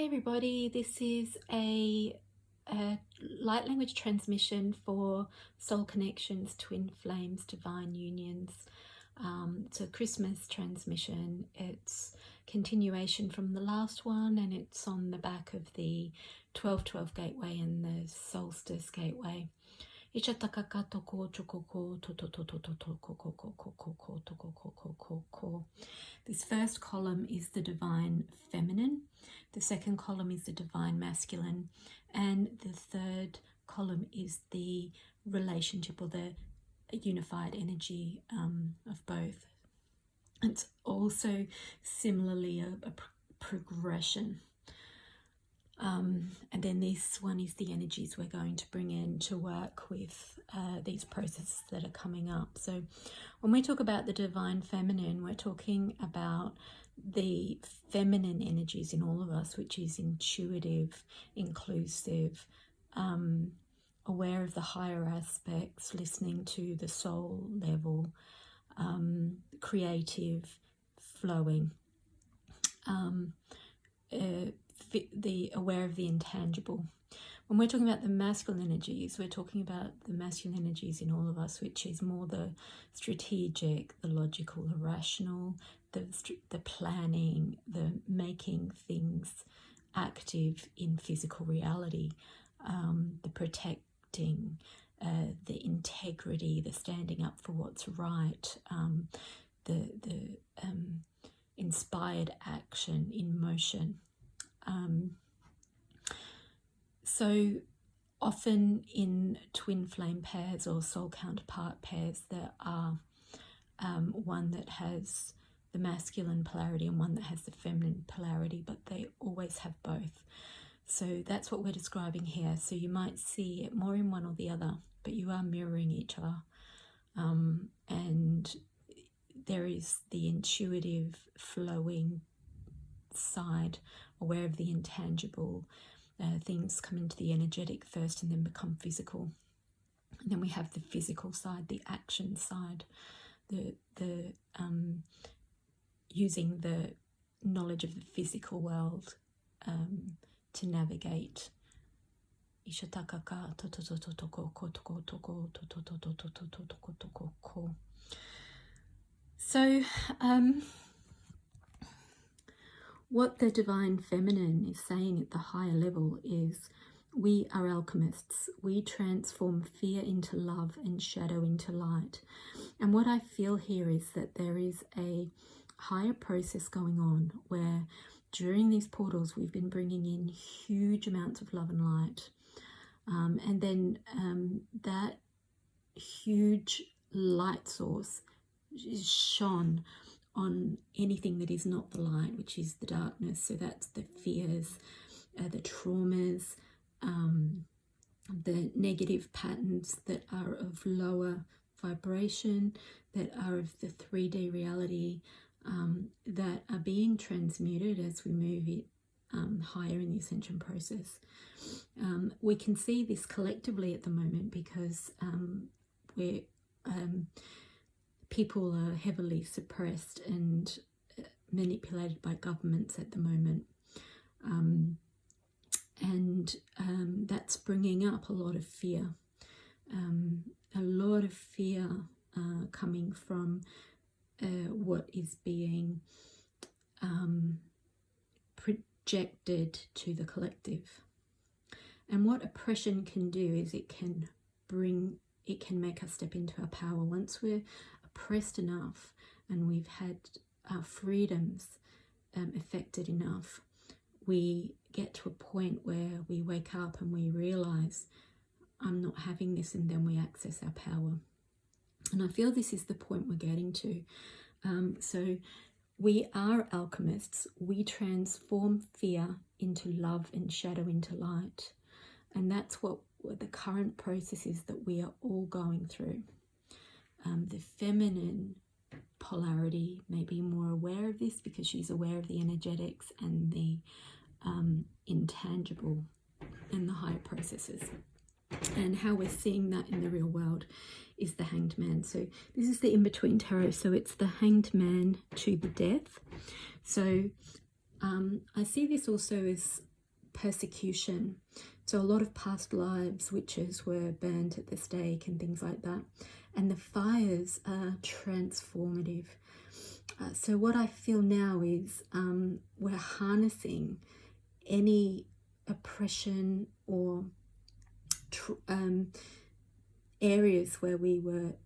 everybody, this is a light language transmission for soul connections, twin flames, divine unions. It's a Christmas transmission. It's continuation from the last one, and it's on the back of the 1212 gateway and the solstice gateway. This first column is the divine feminine, the second column is the divine masculine, and the third column is the relationship or the unified energy of both. It's also similarly a progression. And then this one is the energies we're going to bring in to work with these processes that are coming up. So when we talk about the divine feminine, we're talking about the feminine energies in all of us, which is intuitive, inclusive, aware of the higher aspects, listening to the soul level, creative, flowing, the aware of the intangible. When we're talking about the masculine energies, we're talking about the masculine energies in all of us, which is more the strategic, the logical, the rational, the planning, the making things active in physical reality, the protecting, the integrity, the standing up for what's right, the inspired action in motion. So often in twin flame pairs or soul counterpart pairs, there are one that has the masculine polarity and one that has the feminine polarity, but they always have both. So that's what we're describing here. So you might see it more in one or the other, but you are mirroring each other. And there is the intuitive, flowing side, aware of the intangible. Things come into the energetic first and then become physical. And then we have the physical side, the action side, the using the knowledge of the physical world to navigate. So what the divine feminine is saying at the higher level is we are alchemists. We transform fear into love and shadow into light. And what I feel here is that there is a higher process going on where during these portals we've been bringing in huge amounts of love and light. And then that huge light source is shone on anything that is not the light, which is the darkness. So that's the fears, the traumas, the negative patterns that are of lower vibration, that are of the 3D reality, that are being transmuted as we move it higher in the ascension process. We can see this collectively at the moment because people are heavily suppressed and manipulated by governments at the moment. And that's bringing up a lot of fear. Coming from what is being projected to the collective. And what oppression can do is it can make us step into our power. Once we're oppressed enough and we've had our freedoms affected enough, we get to a point where we wake up and we realize I'm not having this, and then we access our power. And I feel this is the point we're getting to. So we are alchemists. We transform fear into love and shadow into light. And that's what the current process is that we are all going through. The feminine polarity may be more aware of this because she's aware of the energetics and the intangible and the higher processes. And how we're seeing that in the real world is the Hanged Man. So this is the in-between tarot. So it's the Hanged Man to the Death. So I see this also as persecution. So a lot of past lives, witches were burnt at the stake and things like that. And the fires are transformative. So what I feel now is we're harnessing any oppression or areas where we were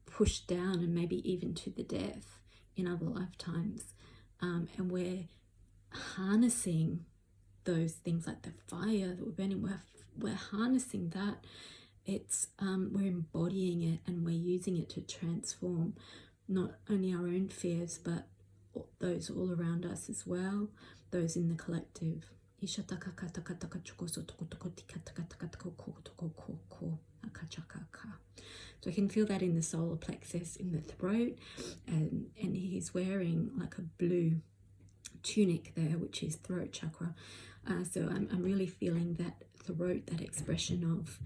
pushed down and maybe even to the death in other lifetimes. And we're harnessing those things like the fire that we're burning. We're harnessing that. It's we're embodying it, and we're using it to transform not only our own fears but those all around us as well, those in the collective. So I can feel that in the solar plexus, in the throat, and he's wearing like a blue tunic there, which is throat chakra. So I'm really feeling that throat, that expression of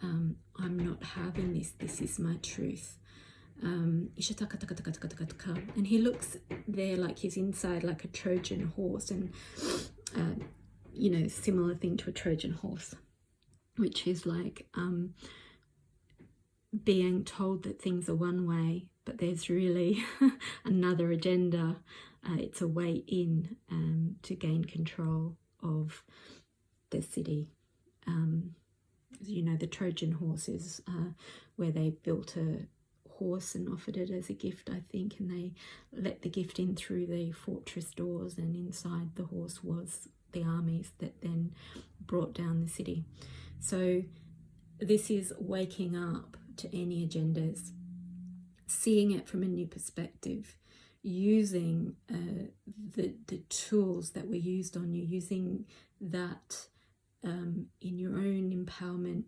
I'm not having this, this is my truth. And he looks there like he's inside like a Trojan horse, and you know, similar thing to a Trojan horse, which is like being told that things are one way, but there's really another agenda. It's a way in to gain control of the city. You know, the Trojan horse is where they built a horse and offered it as a gift, I think, and they let the gift in through the fortress doors, and inside the horse was the armies that then brought down the city. So this is waking up to any agendas, seeing it from a new perspective, using the tools that were used on you, using that in your own empowerment,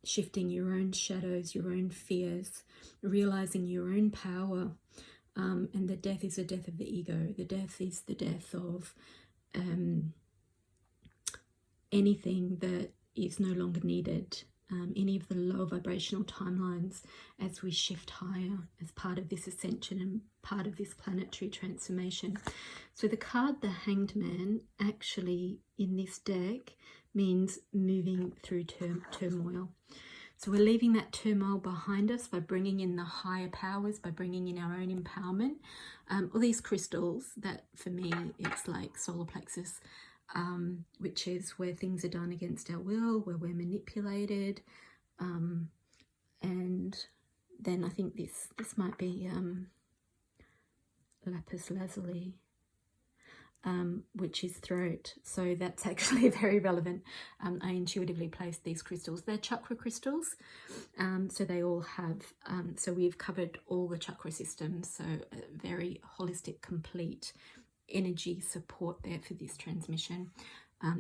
shifting your own shadows, your own fears, realizing your own power. And the death is the death of the ego. The death is the death of anything that is no longer needed, any of the low vibrational timelines, as we shift higher as part of this ascension and part of this planetary transformation. So the card, the Hanged Man, actually in this deck means moving through turmoil. So we're leaving that turmoil behind us by bringing in the higher powers, by bringing in our own empowerment. All these crystals that, for me, it's like solar plexus, which is where things are done against our will, where we're manipulated. And then I think this might be lapis lazuli, which is throat. So that's actually very relevant. I intuitively placed these crystals. They're chakra crystals. So they all have, so we've covered all the chakra systems. So a very holistic, complete energy support there for this transmission.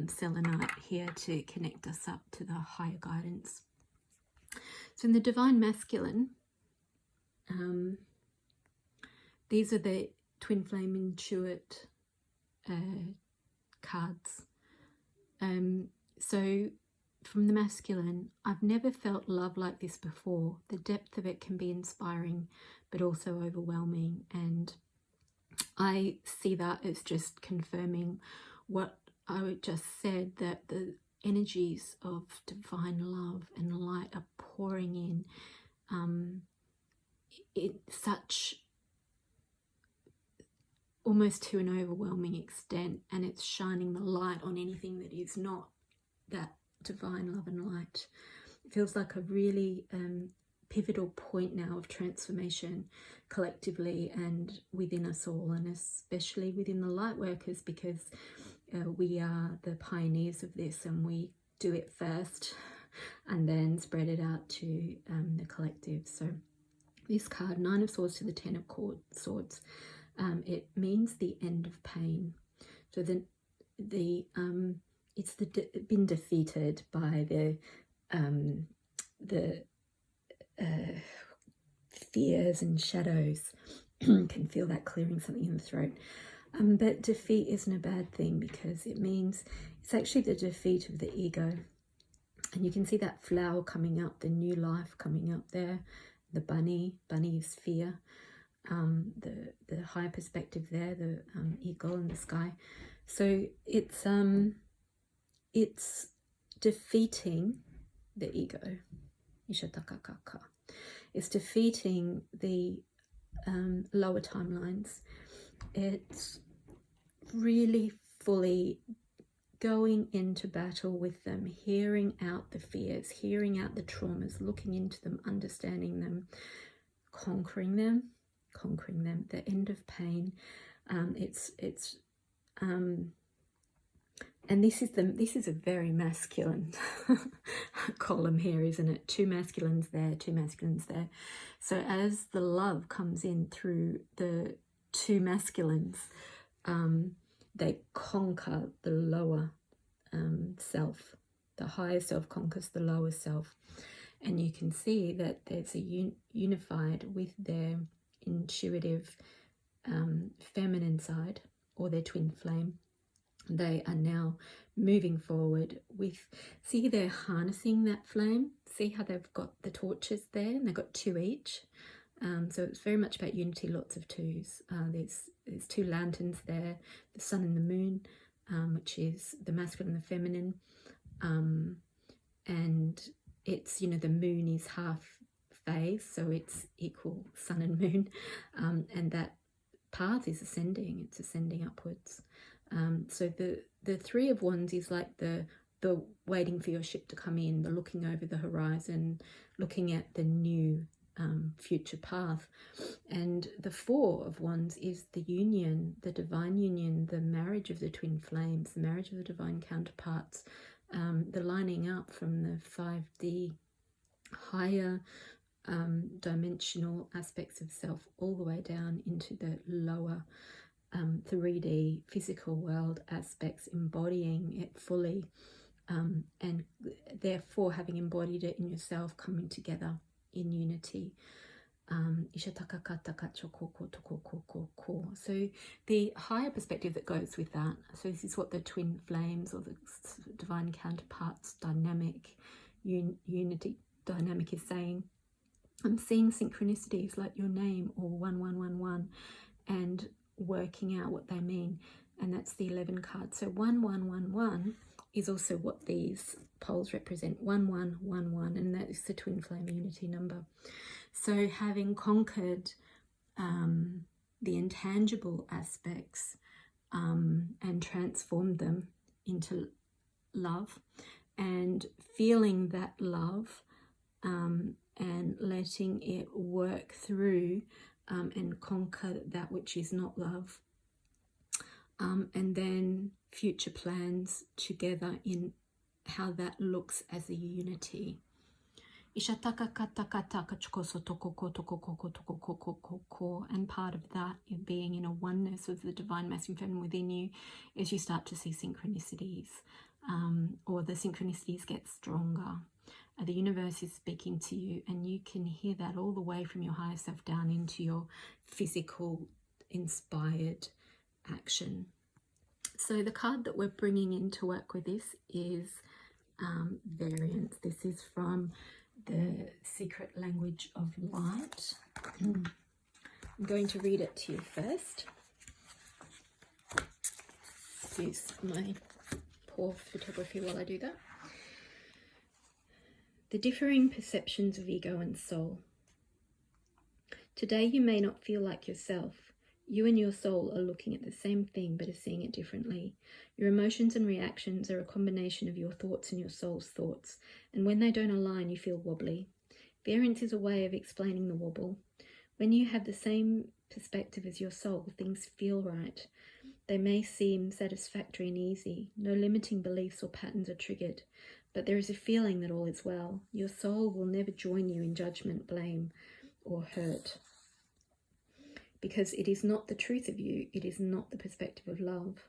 Selenite here to connect us up to the higher guidance. So in the Divine Masculine, these are the Twinflame Intuit cards. So from the masculine, I've never felt love like this before. The depth of it can be inspiring, but also overwhelming. And I see that as just confirming what I just said, that the energies of divine love and light are pouring in such almost to an overwhelming extent, and it's shining the light on anything that is not that divine love and light. It feels like a really pivotal point now of transformation collectively and within us all, and especially within the light workers, because we are the pioneers of this, and we do it first and then spread it out to the collective. So this card, Nine of Swords to the Ten of Swords, it means the end of pain. So it's been defeated by the fears and shadows. Can feel that clearing something in the throat. But defeat isn't a bad thing, because it means it's actually the defeat of the ego. And you can see that flower coming up, the new life coming up there. The bunny is fear. The higher perspective there, the eagle in the sky. So it's it's defeating the ego. Ishatakakaka. It's defeating the lower timelines. It's really fully going into battle with them, hearing out the fears, hearing out the traumas, looking into them, understanding them, conquering them, the end of pain. And this is a very masculine column here, isn't it? Two masculines there, two masculines there. So as the love comes in through the two masculines, they conquer the lower self. The higher self conquers the lower self. And you can see that there's a unified with their intuitive feminine side, or their twin flame. They are now moving forward with, see, they're harnessing that flame. See how they've got the torches there, and they've got two each. So it's very much about unity, lots of twos. There's two lanterns there, the sun and the moon, which is the masculine and the feminine. And it's, you know, the moon is half phase, so it's equal sun and moon. And that path is ascending, it's ascending upwards. So the Three of Wands is like the waiting for your ship to come in, the looking over the horizon, looking at the new future path. And the Four of Wands is the union, the divine union, the marriage of the twin flames, the marriage of the divine counterparts, the lining up from the 5D higher dimensional aspects of self all the way down into the lower 3D physical world aspects, embodying it fully, and therefore having embodied it in yourself, coming together in unity. So the higher perspective that goes with that, so this is what the twin flames or the divine counterparts dynamic, unity dynamic is saying. I'm seeing synchronicities like your name or 1111 and working out what they mean, and that's the 11 card. So 1111 is also what these poles represent, 1111, and that is the twin flame unity number. So having conquered the intangible aspects and transformed them into love, and feeling that love and letting it work through and conquer that which is not love, and then future plans together in how that looks as a unity. And part of that is being in a oneness with the divine masculine feminine within you, as you start to see synchronicities, or the synchronicities get stronger. The universe is speaking to you, and you can hear that all the way from your higher self down into your physical inspired action. So the card that we're bringing in to work with this is variance. This is from the Secret Language of Light. I'm going to read it to you first. Excuse my poor photography while I do that. The differing perceptions of ego and soul. Today you may not feel like yourself. You and your soul are looking at the same thing but are seeing it differently. Your emotions and reactions are a combination of your thoughts and your soul's thoughts, and when they don't align you feel wobbly. Variance is a way of explaining the wobble. When you have the same perspective as your soul, things feel right. They may seem satisfactory and easy. No limiting beliefs or patterns are triggered. But there is a feeling that all is well. Your soul will never join you in judgment, blame, or hurt. Because it is not the truth of you, it is not the perspective of love.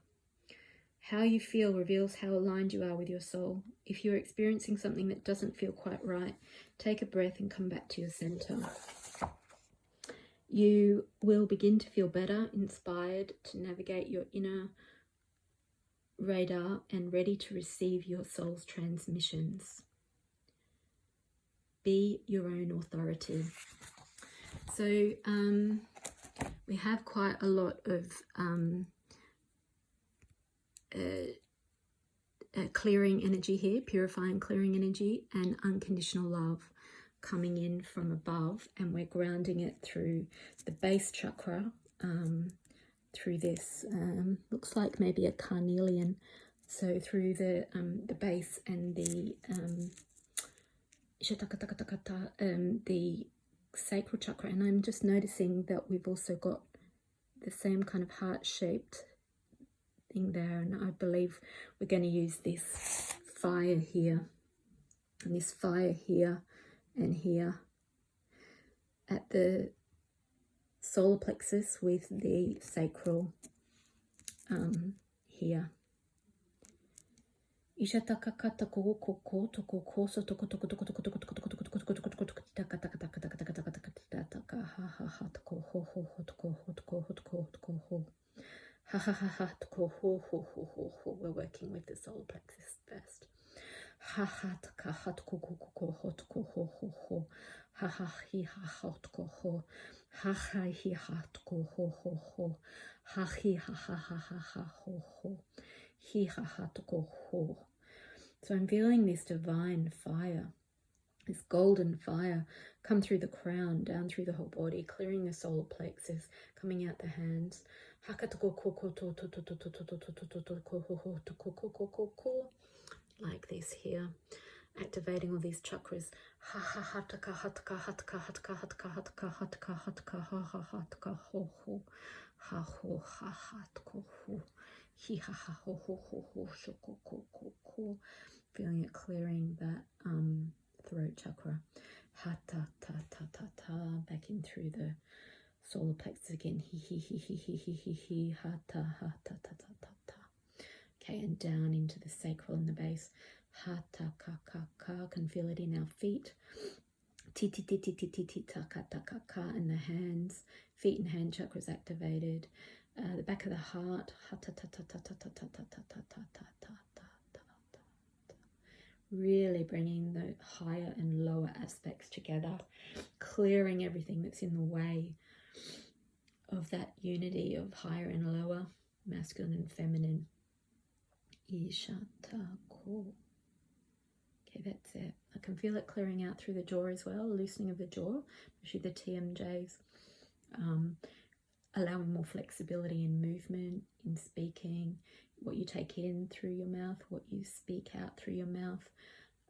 How you feel reveals how aligned you are with your soul. If you're experiencing something that doesn't feel quite right, take a breath and come back to your center. You will begin to feel better, inspired to navigate your inner radar and ready to receive your soul's transmissions. Be your own authority. So we have quite a lot of clearing energy here, purifying, clearing energy, and unconditional love coming in from above, and we're grounding it through the base chakra, through this, looks like maybe a carnelian, so through the base and the sacral chakra. And I'm just noticing that we've also got the same kind of heart-shaped thing there, and I believe we're going to use this fire here, and this fire here and here at the solar plexus with the sacral here. We're working with the solar plexus first. So I'm feeling this divine fire, this golden fire, come through the crown, down through the whole body, clearing the solar plexus, coming out the hands. Like this here, activating all these chakras. Feeling it clearing that throat chakra. Back in through the solar plexus again. Okay, and down into the sacral and the base. Can feel it in our feet. And the hands, feet and hand chakras activated. The back of the heart. Really bringing the higher and lower aspects together, clearing everything that's in the way of that unity of higher and lower, masculine and feminine. Okay, that's it. I can feel it clearing out through the jaw as well, loosening of the jaw, especially the TMJs, allowing more flexibility in movement, in speaking, what you take in through your mouth, what you speak out through your mouth,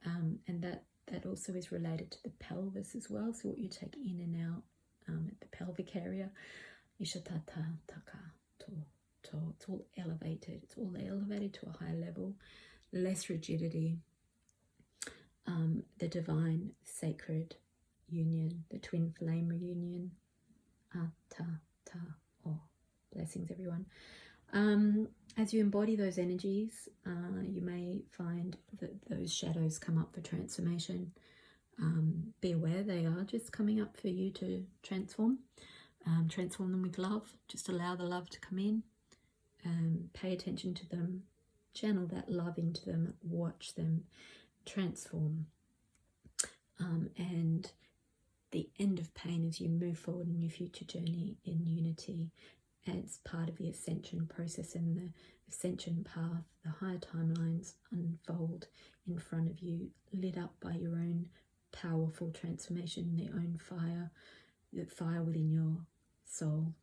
and that also is related to the pelvis as well, so what you take in and out at the pelvic area. It's all elevated. It's all elevated to a high level, less rigidity. The divine sacred union, the twin flame reunion. Blessings, everyone. As you embody those energies, you may find that those shadows come up for transformation. Be aware they are just coming up for you to transform. Transform them with love. Just allow the love to come in. Pay attention to them. Channel that love into them. Watch them transform. And the end of pain as you move forward in your future journey in unity as part of the ascension process and the ascension path. The higher timelines unfold in front of you, lit up by your own powerful transformation, the own fire, the fire within your soul.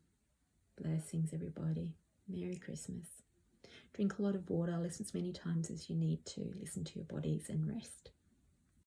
Blessings, everybody. Merry Christmas. Drink a lot of water. Listen as many times as you need to. Listen to your bodies and rest.